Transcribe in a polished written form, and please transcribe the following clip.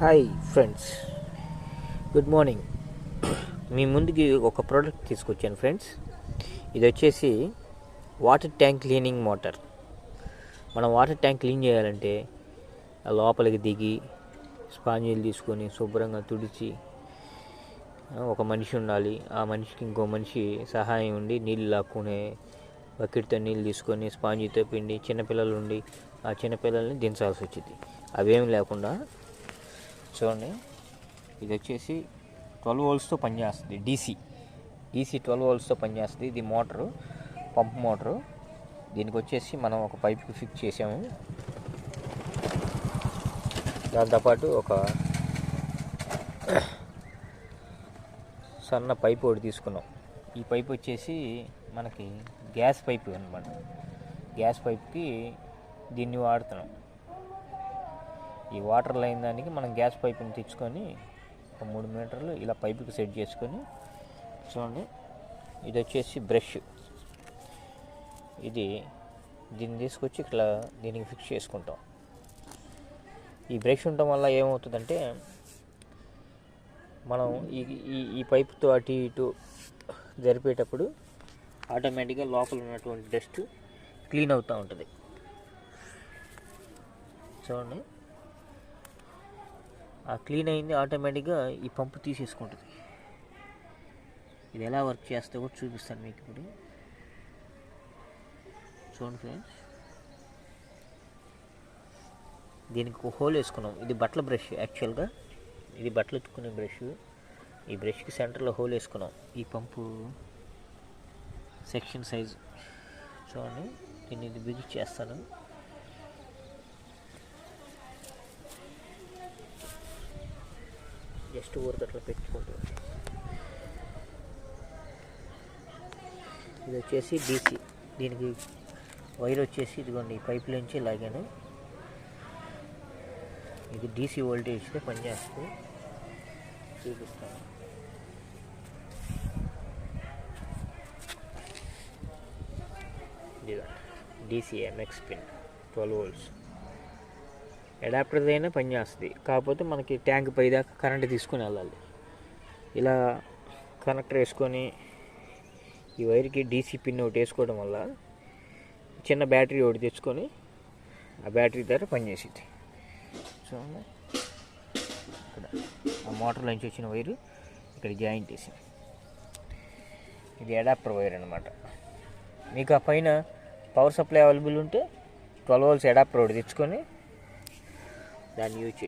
Hi friends, good morning. మీ ముందుకి ఒక ప్రోడక్ట్ తీసుకొచ్చాను ఫ్రెండ్స్. ఇది వచ్చేసి వాటర్ ట్యాంక్ క్లీనింగ్ మోటార్. మనం వాటర్ ట్యాంక్ క్లీన్ చేయాలంటే లోపలికి దిగి స్పాంజీలు తీసుకొని శుభ్రంగా తుడిచి ఒక మనిషి ఉండాలి. ఆ మనిషికి ఇంకో మనిషి సహాయం ఉండి నీళ్ళు లాక్కునే బకెట్తో నీళ్ళు తీసుకొని స్పాంజీతో పిండి చిన్నపిల్లలు ఉండి ఆ చిన్నపిల్లల్ని దించాల్సి వచ్చింది. అవేమి లేకుండా చూడండి, ఇది వచ్చేసి 12 voltsతో పనిచేస్తుంది. డీసీ 12 voltsతో పనిచేస్తుంది. ఇది మోటరు, పంప్ మోటరు. దీనికి వచ్చేసి మనం ఒక పైప్కి ఫిక్స్ చేసాము. దాంతోపాటు ఒక సన్న పైప్ ఒకటి తీసుకున్నాం. ఈ పైప్ వచ్చేసి మనకి గ్యాస్ పైప్ అనమాట. గ్యాస్ పైప్కి దీన్ని వాడుతున్నాం. ఈ వాటర్ లైన్ దానికి మనం గ్యాస్ పైప్ని తెచ్చుకొని ఒక 3 మీటర్లు ఇలా పైపుకి సెట్ చేసుకొని చూడండి. ఇది వచ్చేసి బ్రష్. దీన్ని తీసుకొచ్చి ఇట్లా దీనికి ఫిక్స్ చేసుకుంటాం. ఈ బ్రష్ ఉండటం వల్ల ఏమవుతుందంటే మనం ఈ పైపుతో అటు ఇటు జరిపేటప్పుడు ఆటోమేటిక్గా లోపల ఉన్నటువంటి డస్ట్ క్లీన్ అవుతూ ఉంటుంది. చూడండి, ఆ క్లీన్ అయింది ఆటోమేటిక్గా ఈ పంపు తీసేసుకుంటుంది. ఇది ఎలా వర్క్ చేస్తే కూడా చూపిస్తాను మీకు ఇప్పుడు. చూడండి ఫ్రెండ్స్, దీనికి ఒక హోల్ వేసుకున్నాం. ఇది బట్టల బ్రష్. యాక్చువల్గా ఇది బట్టలు ఉతుక్కునే బ్రష్. ఈ బ్రష్కి సెంటర్లో హోల్ వేసుకున్నాం. ఈ పంపు సెక్షన్ సైజ్ చూడండి. దీన్ని ఇది బిగి చేస్తాను. జస్ట్ ఊరికి అట్లా పెట్టుకుంటాం. ఇది వచ్చేసి డీసీ. దీనికి వైర్ వచ్చేసి ఇదిగోండి, ఈ పైప్ నుంచి లాగాను. ఇది డీసీ వోల్టేజ్తో పనిచేస్తుంది. చూపిస్తాను. DC MX pin 12 volts. Adapter అయినా పనిచేస్తుంది. కాకపోతే మనకి ట్యాంక్ పైదాకా కరెంట్ తీసుకొని వెళ్ళాలి. ఇలా కనెక్టర్ వేసుకొని ఈ వైర్కి డీసీ పిన్ ఒకటి వేసుకోవడం వల్ల చిన్న బ్యాటరీ ఒకటి తెచ్చుకొని ఆ బ్యాటరీ ద్వారా పనిచేసేది. చూడండి, ఇక్కడ ఆ మోటార్ నుంచి వచ్చిన వైరు ఇక్కడ జాయింట్ వేసింది. ఇది అడాప్టర్ వైర్ అనమాట. మీకు ఆ పైన పవర్ సప్లై అవైలబుల్ ఉంటే 12 volts అడాప్టర్ ఒకటి తెచ్చుకొని దాన్ని యూజ్ చేయాలి.